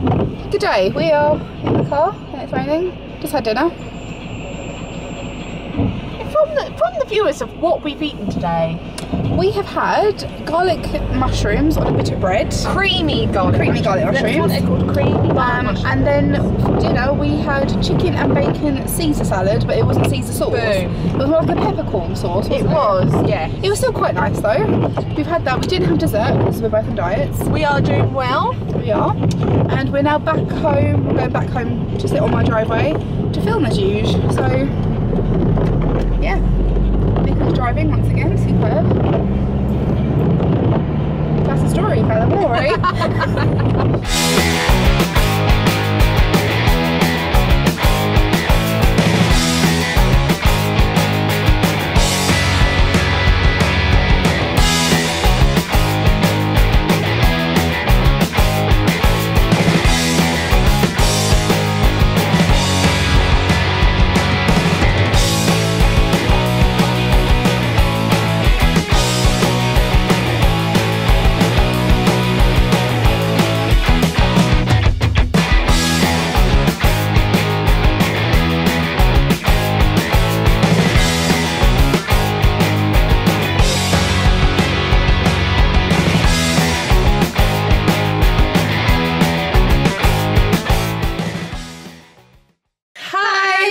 Good day, we are in the car and it's raining. Just had dinner. From the viewers of what we've eaten today, we have had garlic mushrooms on a bit of bread. Creamy garlic mushrooms. That's what they're called, creamy garlic mushrooms. And then for dinner we had chicken and bacon Caesar salad, but it wasn't Caesar sauce. Boom. It was more like a peppercorn sauce, wasn't it? It was, yeah. It was still quite nice though. We've had that. We didn't have dessert because we're both on diets. We are doing well. We are. And we're now back home. We're going back home to sit on my driveway to film as usual. So, yeah. Nico's driving once again, superb. That's the story, fella, right?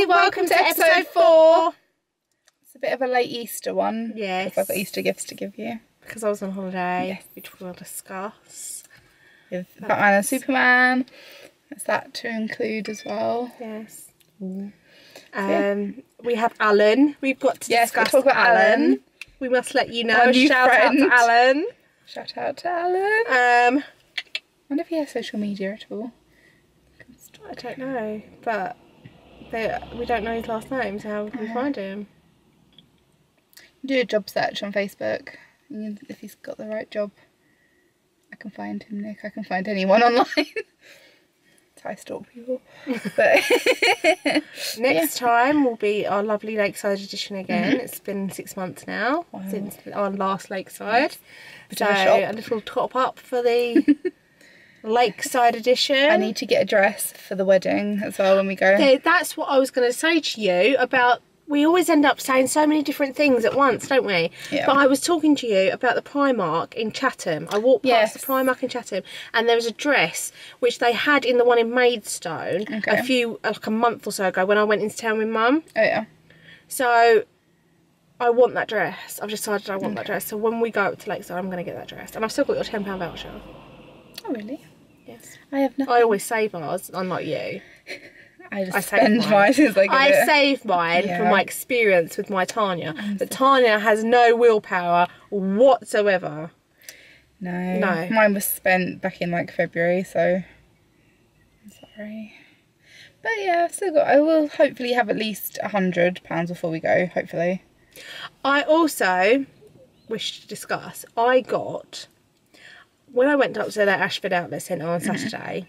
Welcome to episode 4. It's a bit of a late Easter one. Yes. I've got Easter gifts to give you. Because I was on holiday, yes, which we'll discuss. With Batman and Superman. That's that to include as well. Yes. We have Alan. We've got to discuss talk about Alan. We must let you know. Shout out to Alan. Shout out to Alan. I wonder if he has social media at all. I don't know, but we don't know his last name, so how would we find him? Do a job search on Facebook. If he's got the right job, I can find him, Nick. I can find anyone online. That's how I stalk people. But next time will be our lovely Lakeside edition again. It's been 6 months now since our last Lakeside. So a little top up for the Lakeside edition. I need to get a dress for the wedding as well when we go. That's what I was going to say to you about, we always end up saying so many different things at once, don't we? Yeah. But I was talking to you about the Primark in Chatham. I walked past the Primark in Chatham and there was a dress which they had in the one in Maidstone like a month or so ago when I went into town with Mum. Oh yeah. So I want that dress. I've decided I want that dress. So when we go up to Lakeside, I'm going to get that dress. And I've still got your £10 voucher. Oh really? Yes. I have nothing. I always save ours, unlike you. I spend mine since I save mine from my experience with my Tania. But Tania has no willpower whatsoever. No. Mine was spent back in like February, so I'm sorry. But yeah, I will hopefully have at least £100 before we go, hopefully. I also wish to discuss, when I went up to that Ashford Outlet Centre on Saturday,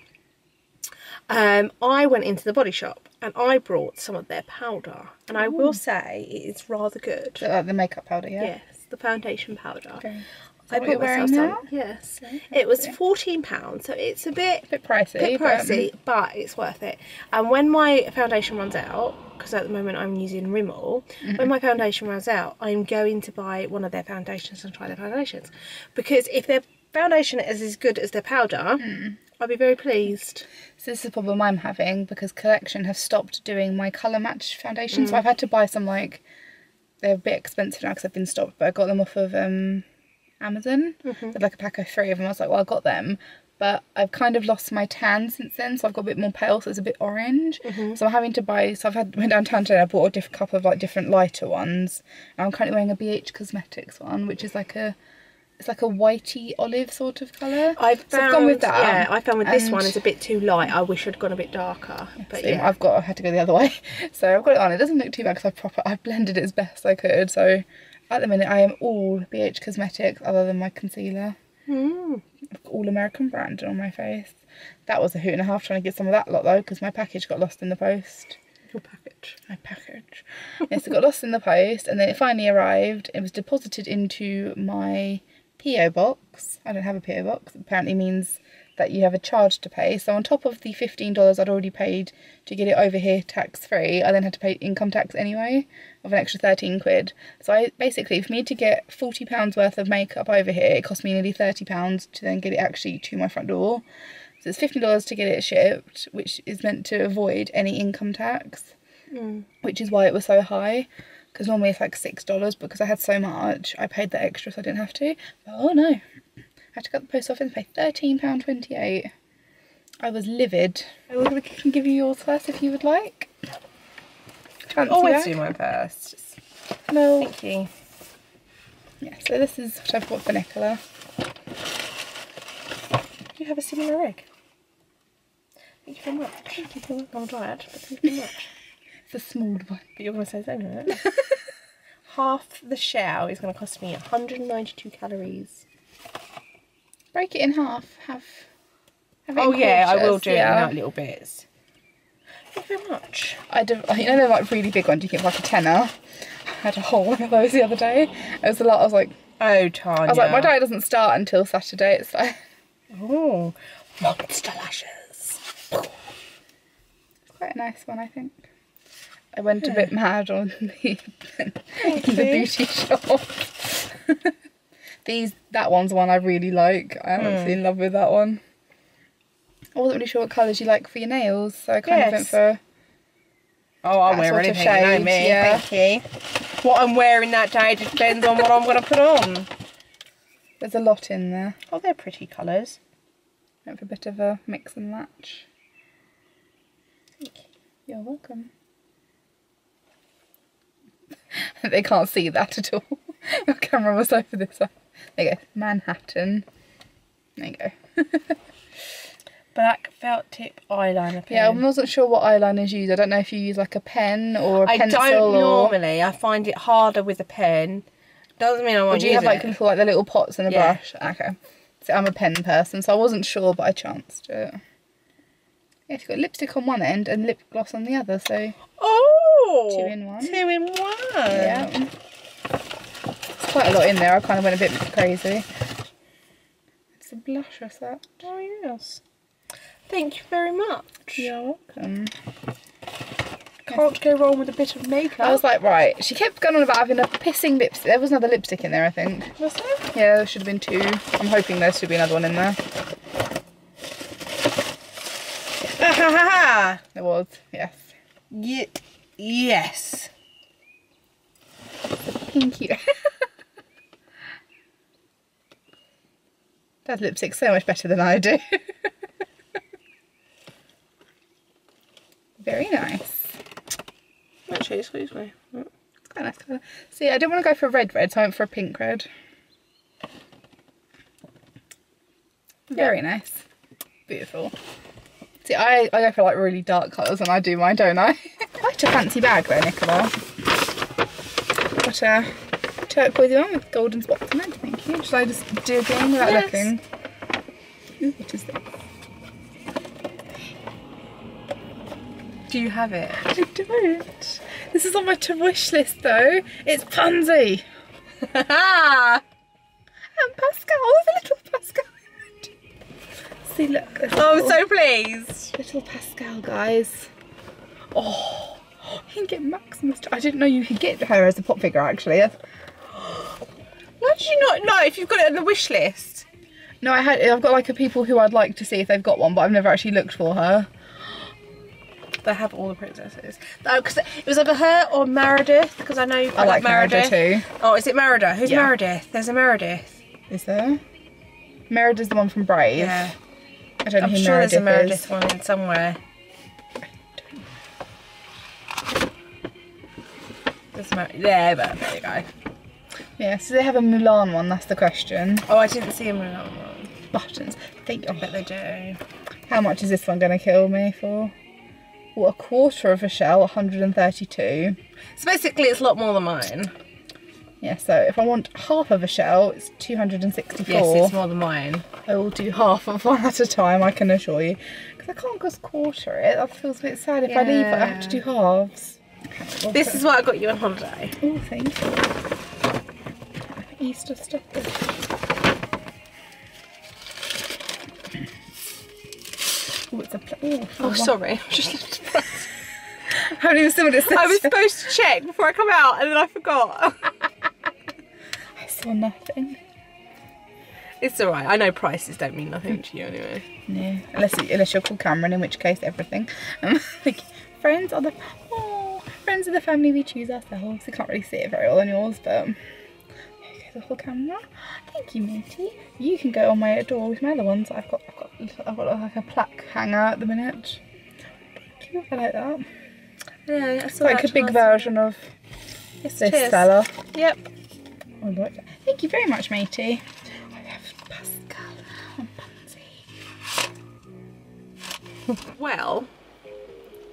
I went into the Body Shop and I brought some of their powder. And I will say it is rather good. So like the makeup powder, yeah? Yes, the foundation powder. Okay. I bought myself some. Yes. It was £14, so it's a bit pricey, but it's worth it. And when my foundation runs out, because at the moment I'm using Rimmel, when my foundation runs out, I'm going to buy one of their foundations and try their foundations. Because if their foundation is as good as their powder, I'll be very pleased. So this is the problem I'm having, because Collection have stopped doing my colour match foundation. So I've had to buy some, like, they're a bit expensive now because they've been stopped, but I got them off of Amazon. With like a pack of 3 of them. I was like, well, I got them. But I've kind of lost my tan since then, so I've got a bit more pale, so it's a bit orange. So I'm having to buy, went downtown today, I bought a couple of like different lighter ones. And I'm currently wearing a BH Cosmetics one, which is like it's like a whitey olive sort of colour. I've gone with that. Yeah, I found with this one is a bit too light. I wish I'd gone a bit darker. But yeah, I had to go the other way. So I've got it on. It doesn't look too bad because I blended it as best I could. So at the minute I am all BH Cosmetics other than my concealer. All American brand on my face. That was a hoot and a half trying to get some of that lot though, because my package got lost in the post. Your package? My package. Yes, it got lost in the post and then it finally arrived. It was deposited into my PO box. I don't have a PO box. It apparently means that you have a charge to pay. So on top of the $15 I'd already paid to get it over here tax-free, I then had to pay income tax anyway of an extra 13 quid. So basically, for me to get £40 worth of makeup over here, it cost me nearly £30 to then get it actually to my front door. So it's $50 to get it shipped, which is meant to avoid any income tax, which is why it was so high. Because normally it's like $6, because I had so much, I paid that extra so I didn't have to. But oh no, I had to go to the post office and pay £13.28. I was livid. I can give you yours first if you would like. Fancy always do mine first. No. Thank you. Yeah, so this is what I've got for Nicola. You have a similar egg. Thank you very much. Thank you very much. I'm tired, but thank you very much. It's a small one. But you're going to say so, isn't it? Half the shell is going to cost me 192 calories. Break it in half. Have it oh in yeah, I will quarters, do it in little bits. Thank you very much. You know they're like really big ones, you get like a tenner. I had a whole one of those the other day. It was a lot. I was like, oh Tanya. I was like, my diet doesn't start until Saturday. It's like, oh, monster lashes. It's quite a nice one, I think. I went a bit mad on the beauty shop. That one's one I really like. I am absolutely in love with that one. I wasn't really sure what colours you like for your nails, so I kind of went for... Oh, I'll wear anything, you know me. Yeah. Thank you. What I'm wearing that day just depends on what I'm going to put on. There's a lot in there. Oh, they're pretty colours. Went for a bit of a mix and match. Thank you. You're welcome. They can't see that at all. Your camera was over this side. There you go. Manhattan. There you go. Black felt tip eyeliner pen. Yeah, I wasn't sure what eyeliners you use. I don't know if you use like a pen or a pencil. I don't normally. I find it harder with a pen. Doesn't mean I won't use it. Would you have like the little pots and a brush? Okay. So I'm a pen person, so I wasn't sure, but I chanced it. Yeah, you've got lipstick on one end and lip gloss on the other, so... Oh! 2 in 1. 2 in 1. Yeah. It's quite a lot in there. I kind of went a bit crazy. It's a blush or that. Oh, yes. Thank you very much. You're welcome. Can't go wrong with a bit of makeup. I was like, right. She kept going on about having a pissing lipstick. There was another lipstick in there, I think. Was there? Yeah, there should have been 2. I'm hoping there should be another one in there. There was, yes. Yes. Pinky. That lipstick's so much better than I do. Very nice. Actually, excuse me. It's quite a nice colour. See, I didn't want to go for red, so I went for a pink red. Very nice. Beautiful. See, I go for like really dark colours when I do mine, don't I? Quite a fancy bag though, Nicola. Got a turquoise one with golden spots in it, thank you. Should I just do again without looking? Ooh, what is this? Do you have it? I don't. This is on my to-wish list though. It's Pansy. And Pascal, there's a little Pascal. See, look. Oh, I'm so pleased. Little Pascal, guys. Oh, you can get Maximus. I didn't know you could get her as a pop figure, actually. How did you not know if you've got it on the wish list? No, I've got like a people who I'd like to see if they've got one, but I've never actually looked for her. They have all the princesses. No, because it was either her or Meredith, because I know you I like Meredith too. Oh, is it Meredith? Who's Meredith? There's a Meredith. Is there? Meredith's the one from Brave. Yeah. I don't know who I'm sure Meredith there's a Meredith is. one in somewhere. There, but there you go. Yeah, so they have a Mulan one, that's the question. Oh, I didn't see a Mulan one. Buttons. I bet they do. How much is this one going to kill me for? Well, a quarter of a shell, 132. So basically it's a lot more than mine. Yeah, so if I want half of a shell, it's 264. Yes, it's more than mine. I will do half of one at a time, I can assure you. Because I can't just quarter it. That feels a bit sad. If I leave it, I have to do halves. Okay, this is what I got you on holiday. Oh, thank you. Easter stuff. Oh, sorry. I just How many was it says? I was supposed to check before I come out and then I forgot. I saw nothing. It's alright. I know prices don't mean nothing to you anyway. No, unless you're called Cameron, in which case everything. Like, friends are the family we choose ourselves. You can't really see it very well on yours, but okay, the whole camera. Thank you, matey. You can go on my door with my other ones. I've got like a plaque hanger at the minute. Thank you. I like that. Yeah, it's like a big version of this fella. Yep. Oh, Lord. Thank you very much, matey. I have Pascal and Pansy. Well,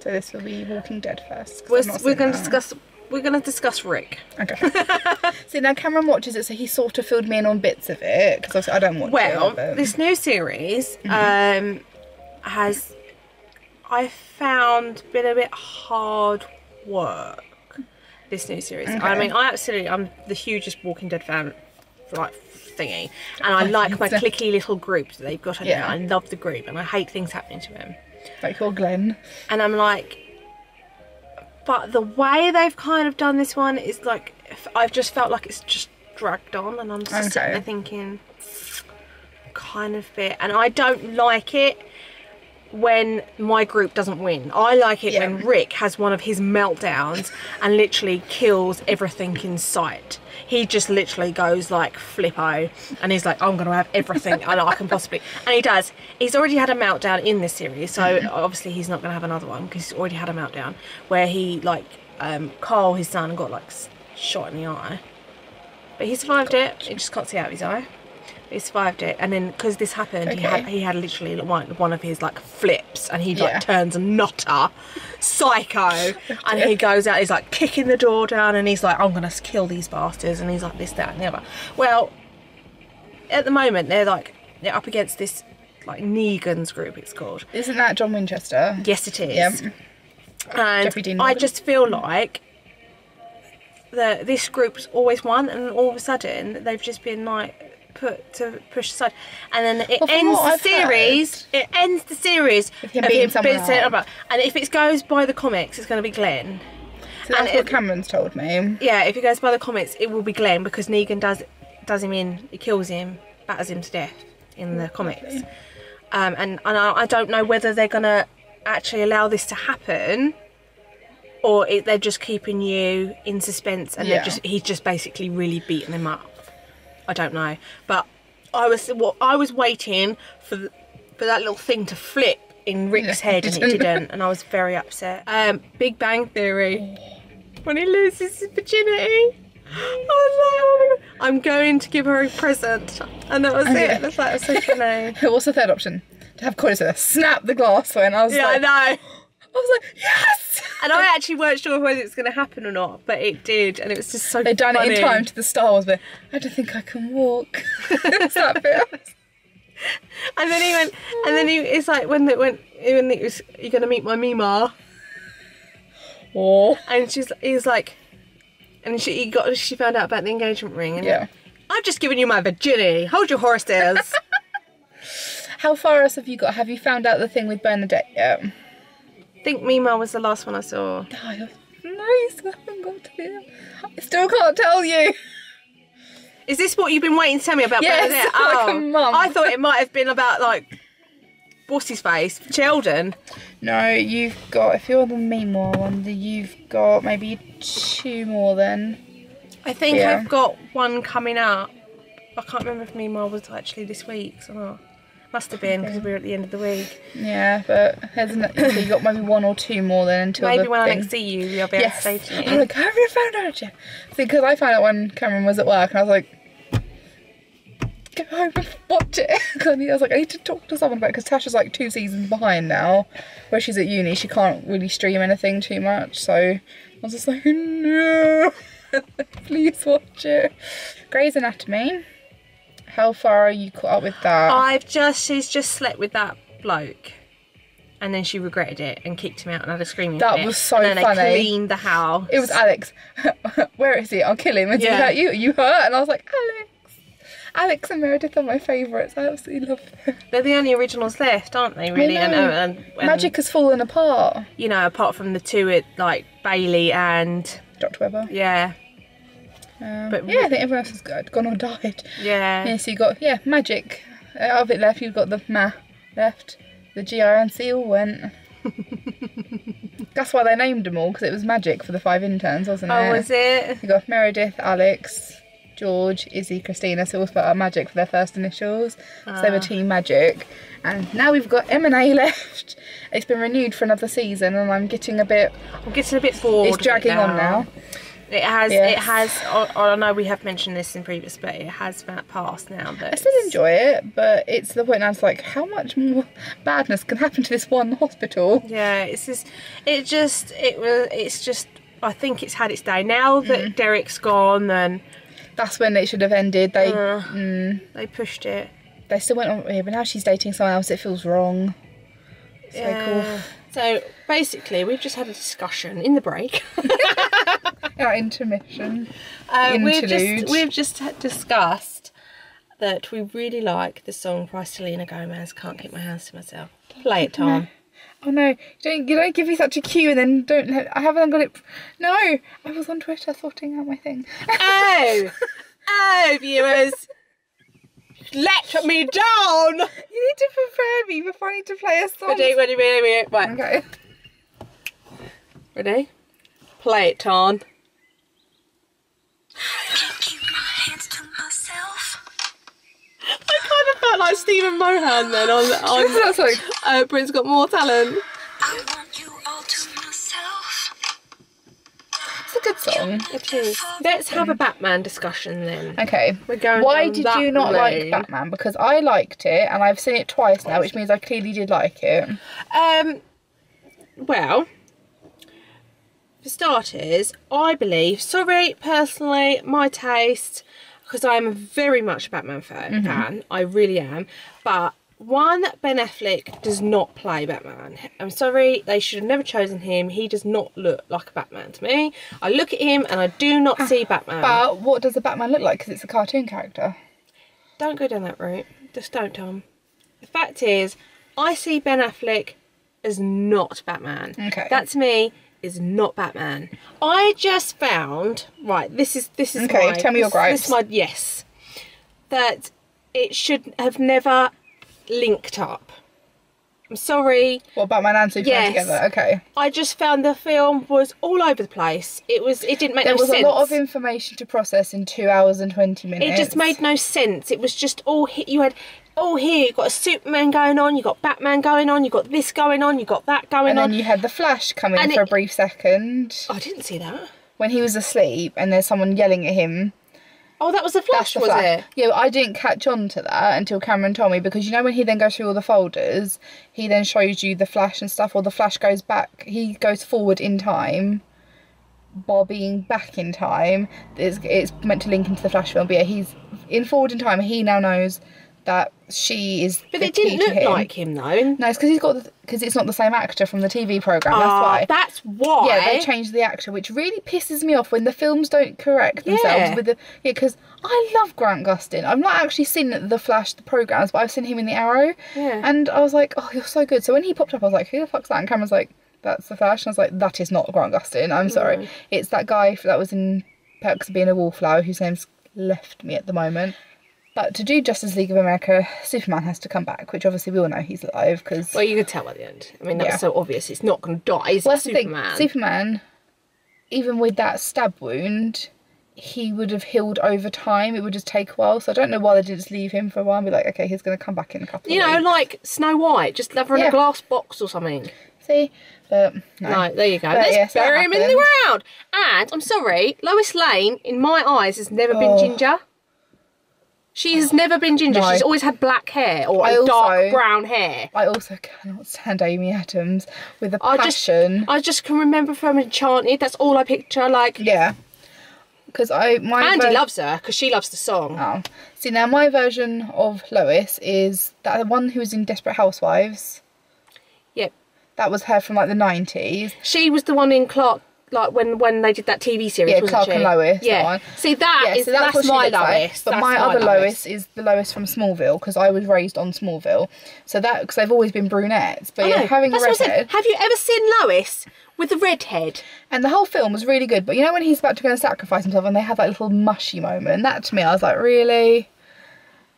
so this will be Walking Dead first. We're going to discuss Rick. Okay. See, now Cameron watches it, so he sort of filled me in on bits of it because I don't watch it. Well, this new series has, I found, been a bit hard work. This new series. Okay. I mean, I'm the hugest Walking Dead fan, like, thingy, and I like my cliquey little group that they've got on there. I love the group, and I hate things happening to him. Like your Glenn. And I'm like, but the way they've kind of done this one is like, I've just felt like it's just dragged on, and I'm just sitting there thinking, kind of bit, and I don't like it when my group doesn't win. I like it when Rick has one of his meltdowns and literally kills everything in sight. He just literally goes like flippo and he's like, I'm going to have everything I can possibly. And he does. He's already had a meltdown in this series, so obviously he's not going to have another one because he's already had a meltdown where he, like, Carl, his son, got like shot in the eye. But he survived it. He just can't see out of his eye. He survived it, and then because this happened, he had literally one of his like flips, and he like turns a nutter, psycho, and he goes out. He's like kicking the door down, and he's like, "I'm gonna kill these bastards," and he's like this, that, and the other. Well, at the moment they're up against this like Negan's group. It's called. Isn't that John Winchester? Yes, it is. Yep. And I just feel like this group's always won, and all of a sudden they've just been like put to push aside, and then it ends the series. It ends the series of him being sent about. And if it goes by the comics, it's going to be Glenn. So that's what Cameron's told me. Yeah, if it goes by the comics, it will be Glenn because Negan does him in. He kills him, batters him to death in the comics. And I don't know whether they're going to actually allow this to happen, or they're just keeping you in suspense, and he's just basically really beating them up. I don't know, but I was waiting for that little thing to flip in Rick's head, and it didn't, and I was very upset. Big Bang Theory, when he loses his virginity, I was like, oh my God, I'm going to give her a present, and that was it. That's like, so funny. What's the third option? To have Corey snap the glass when I was I know. I was like, yes! And I actually weren't sure whether it was going to happen or not, but it did, and it was just so They'd done funny. it in time to the Star Wars bit. I don't think I can walk. It's that bit. And then he went, and then it's like when it was, you're going to meet my Mima. Oh. And he's like, and she found out about the engagement ring, and I've just given you my virginity. Hold your horses. How far else have you got? Have you found out the thing with Bernadette yet? I think Mima was the last one I saw. Oh, no, you still haven't got to it. I still can't tell you. Is this what you've been waiting to tell me about Bernadette? Like a month. I thought it might have been about, like, what's his face? Sheldon. No, you've got, if you're the Mima one, you've got maybe 2 more then. I think I've got one coming up. I can't remember if Mima was actually this week or not. Must have been, because we're at the end of the week. Yeah, but so you got maybe 1 or 2 more then until maybe when I next see you, you'll be able to say to me. I'm like, have you found out yet? See, because I found out when Cameron was at work, and I was like, go home and watch it. I was like, I need to talk to someone about it, because Tasha's like 2 seasons behind now, where she's at uni. She can't really stream anything too much, so I was just like, no, please watch it. Grey's Anatomy. How far are you caught up with that? She's just slept with that bloke, and then she regretted it and kicked him out and had a screaming fit. That was so funny. And then they cleaned the house. It was Alex. Where is he? I'll kill him. And he hurt you? Are you hurt? And I was like, Alex. Alex and Meredith are my favourites. I absolutely love them. They're the only originals left, aren't they, really? And Magic has fallen apart. You know, apart from the two, like Bailey and... Dr. Webber. Yeah. But yeah, I think everyone else has gone or died. Yeah. So you got, Magic. Out of it left, you've got the Ma left. The GINC all went. That's why they named them all, because it was Magic for the 5 interns, wasn't it? Oh, was it? You got Meredith, Alex, George, Izzy, Christina, so all spelled out Magic for their first initials. So they were Team Magic. And now we've got M&A left. It's been renewed for another season, and I'm getting a bit bored. It's dragging on now. It has, I know we have mentioned this in previous, but it has passed now. But I still enjoy it, but it's to the point now it's like, how much more badness can happen to this one hospital? Yeah, it's just, I think it's had its day. Now that Derek's gone, and... That's when it should have ended. They pushed it. They still went on here, but now she's dating someone else, it feels wrong. Cool. So basically, we've just had a discussion in the break. Our intermission. We've just discussed that we really like the song by Selena Gomez, Can't Keep My Hands to Myself. Play it, Tom. Oh no, you don't give me such a cue and then I haven't got it. No, I was on Twitter sorting out my thing. Oh, viewers. Let me down! You need to prepare me before I need to play a song. Ready. Right. Okay. Ready? Play it, Ton. I kind of felt like Stephen Mohan then on That's like Britain's Got More Talent. I want you all to myself. It's a good song. It is. Let's have a Batman discussion then. Okay. We're going Why down did that you not like lane. Batman? Because I liked it and I've seen it twice now, which means I clearly did like it. Well, for starters, I believe, sorry, personally, my taste, because I'm very much a Batman fan, I really am, but one, Ben Affleck does not play Batman. I'm sorry, they should have never chosen him. He does not look like a Batman to me. I look at him and I do not see Batman. But what does a Batman look like? Because it's a cartoon character. Don't go down that route. Just don't, Tom. The fact is, I see Ben Affleck as not Batman. Okay. That to me is not Batman. I just found, right, this is okay, tell me your gripes. Yes. That it should have never linked up. I'm sorry. What, Batman and Superman together? Okay. I just found the film was all over the place. It didn't make no sense. There was a lot of information to process in 2 hours and 20 minutes. It just made no sense. It was just all you had. Oh, here you've got a Superman going on, you've got Batman going on, you've got this going on, you've got that going on. And then you had the Flash come in for a brief second. I didn't see that. When he was asleep and there's someone yelling at him. Oh, that was the Flash, was it? Yeah, I didn't catch on to that until Cameron told me, because you know when he then goes through all the folders, he then shows you the Flash and stuff, or the Flash goes back, he goes forward in time while being back in time. It's meant to link into the Flash film, but yeah, he's in forward in time, he now knows that she is. But it didn't look like him though. No, it's because it's not the same actor from the TV programme. That's why. Yeah, they changed the actor, which really pisses me off when the films don't correct themselves with the. Yeah, because I love Grant Gustin. I've not actually seen the Flash, the programmes, but I've seen him in the Arrow. Yeah. And I was like, oh, you're so good. So when he popped up, I was like, who the fuck's that? And Cameron's like, that's the Flash. And I was like, that is not Grant Gustin. I'm sorry. It's that guy that was in Perks of Being a Wallflower, whose name's left me at the moment. But to do Justice League of America, Superman has to come back, which obviously we all know he's alive, because... Well, you could tell at the end. I mean, that was so obvious. It's not going to die, is it, Superman? Superman, even with that stab wound, he would have healed over time. It would just take a while. So I don't know why they didn't just leave him for a while and be like, okay, he's going to come back in a couple of weeks. You know, like Snow White, just leave her in a glass box or something. See? But no. No, there you go. Let's bury him in the ground. And, I'm sorry, Lois Lane, in my eyes, has never been ginger. She has never been ginger. No. She's always had black hair or dark brown hair. I also cannot stand Amy Adams with a passion. I just can remember from Enchanted. That's all I picture. Like, yeah, because Andy loves her because she loves the song. Oh, see now my version of Lois is that one who was in Desperate Housewives. Yep, that was her from like the 90s. She was the one in Clark like when they did that TV series, wasn't Clark she? and Lois. Yeah. That one. See, that's my Lois. Like. But my other Lois is the Lois from Smallville, because I was raised on Smallville. So that, because they've always been brunettes. But yeah, having a redhead. Have you ever seen Lois with the redhead? And the whole film was really good. But you know when he's about to go and sacrifice himself, and they have that little mushy moment. That to me, I was like, really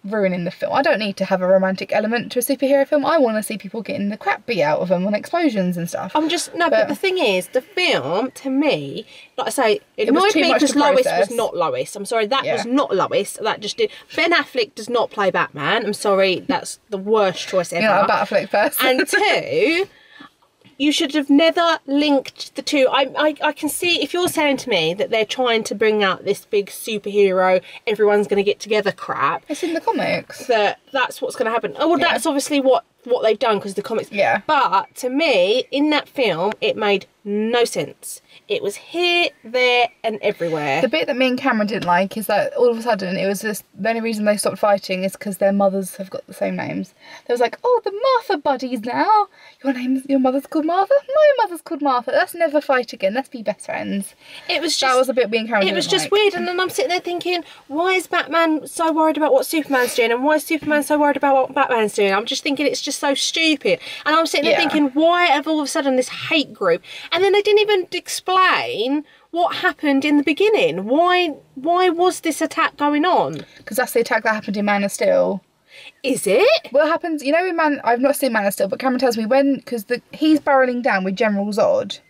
ruining the film. I don't need to have a romantic element to a superhero film. I want to see people getting the crap beat out of them on explosions and stuff. But the thing is, the film, to me, like I say, it annoyed me because Lois was not Lois. I'm sorry, that was not Lois. That just did. Ben Affleck does not play Batman. I'm sorry, that's the worst choice ever. You're not a Batfleck person. And two, you should have never linked the two. I can see, if you're saying to me that they're trying to bring out this big superhero, everyone's going to get together crap. It's in the comics. That's what's going to happen. Oh, well, that's obviously what they've done because the comics. Yeah. But to me, in that film, it made no sense. It was here, there and everywhere. The bit that me and Cameron didn't like is that all of a sudden it was just, the only reason they stopped fighting is because their mothers have got the same names. They was like, oh, the Martha buddies now. Your mother's called Martha? My mother's called Martha. Let's never fight again. Let's be best friends. It was just... That was a bit me and Cameron It was just weird. And then I'm sitting there thinking, why is Batman so worried about what Superman's doing? And why is Superman so worried about what Batman's doing? I'm just thinking it's just so stupid. And I'm sitting there thinking, why have all of a sudden this hate group? And then they didn't even explain what happened in the beginning. Why was this attack going on? Because that's the attack that happened in Man of Steel. Is it? What happens, you know, in I've not seen Man of Steel, but Cameron tells me because he's barreling down with General Zod.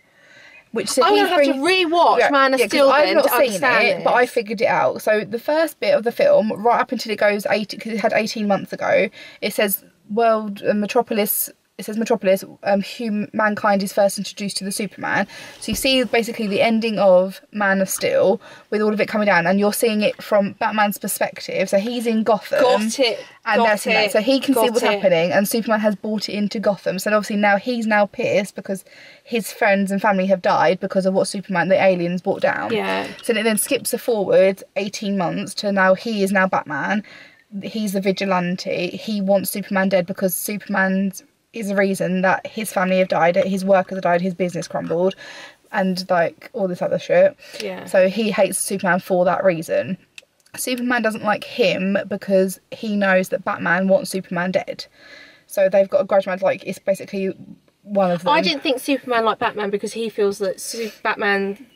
Which so I'm going to have to re-watch Man of Steel then. I've not seen it, but I figured it out. So the first bit of the film, right up until it goes 80, because it had 18 months ago, it says Metropolis. It says Metropolis, mankind is first introduced to the Superman. So you see basically the ending of Man of Steel with all of it coming down, and you're seeing it from Batman's perspective. So he's in Gotham. Got it. So he can see what's happening, and Superman has brought it into Gotham. So obviously now he's pissed because his friends and family have died because of what Superman, the aliens, brought down. Yeah. So it then skips forward 18 months to now he is now Batman. He's a vigilante. He wants Superman dead because Superman's is the reason that his family have died, his workers have died, his business crumbled, and like all this other shit. Yeah. So he hates Superman for that reason. Superman doesn't like him because he knows that Batman wants Superman dead. So they've got a grudge match, like it's basically one of them. I didn't think Superman liked Batman because he feels that Batman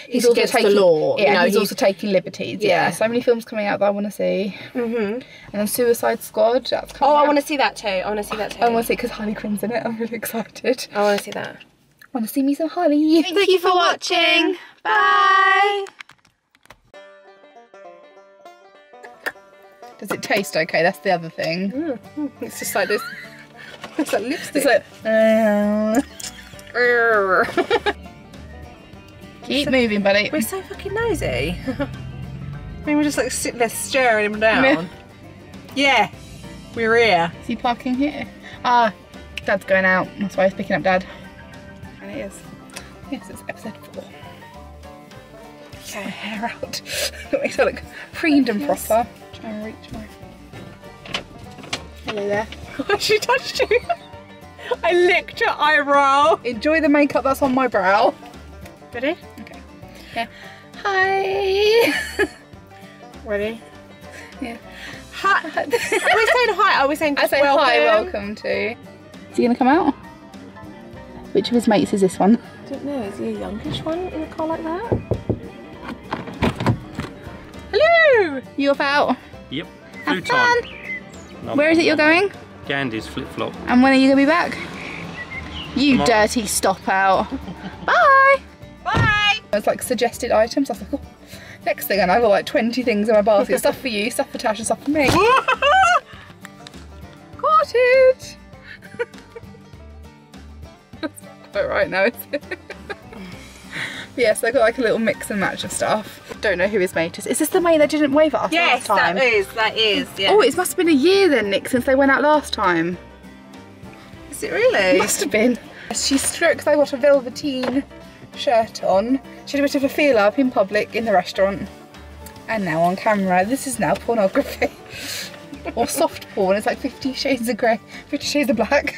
he's also against the law. Yeah, he's also taking liberties. Yeah. So many films coming out that I want to see. And then Suicide Squad. That's coming out. I want to see that too. I want to see it because Harley Quinn's in it. I'm really excited. I want to see that. I want to see me some Harley. Thank you for watching. Bye. Does it taste okay? That's the other thing. It's just like this. It's like lipstick. It's like. Keep moving, buddy. We're so fucking nosy. I mean, we're just like sitting there staring him down. Yeah, we're here. Is he parking here? Ah, Dad's going out. That's why he's picking up Dad. And it is. Yes, it's episode 4. Get my hair out. It makes it look preened and proper. Try and reach my... Hello there. She touched you. I licked your eyebrow. Enjoy the makeup that's on my brow. Ready? Okay. Yeah. Hi. Ready? Yeah. Hi. Are we saying hi? Are we saying I say welcome? hi, welcome to. Is he going to come out? Which of his mates is this one? I don't know. Is he a youngish one in a car like that? Hello! You off out? Yep. Have Food fun. time. Where is it you're going? Gandhi's flip-flop. And when are you going to be back? You Tomorrow. dirty stop out. Bye. Bye! It's like suggested items. I was like, oh. Next thing, and I've got like 20 things in my basket. Stuff for you, stuff for Tash, and stuff for me. Got it! That's not quite right now, is it? Yes, I got like a little mix and match of stuff. Don't know who his mate is. Is this the mate that didn't wave at us last time? Yes, that is. Yes. Oh, it must have been a year then, Nick, since they went out last time. Is it really? Must have been. She struck, I got a velveteen shirt on. She had a bit of a feel up in public in the restaurant. And now on camera. This is now pornography. Or soft porn. It's like 50 Shades of Grey, 50 Shades of Black.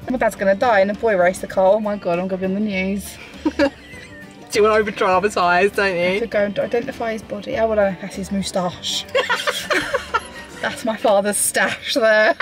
My dad's gonna die in a boy race the car. Oh my god, I'm gonna be on the news. Do you want to over dramatise, don't you? To go and identify his body. Oh, well, that's his moustache. That's my father's stash there.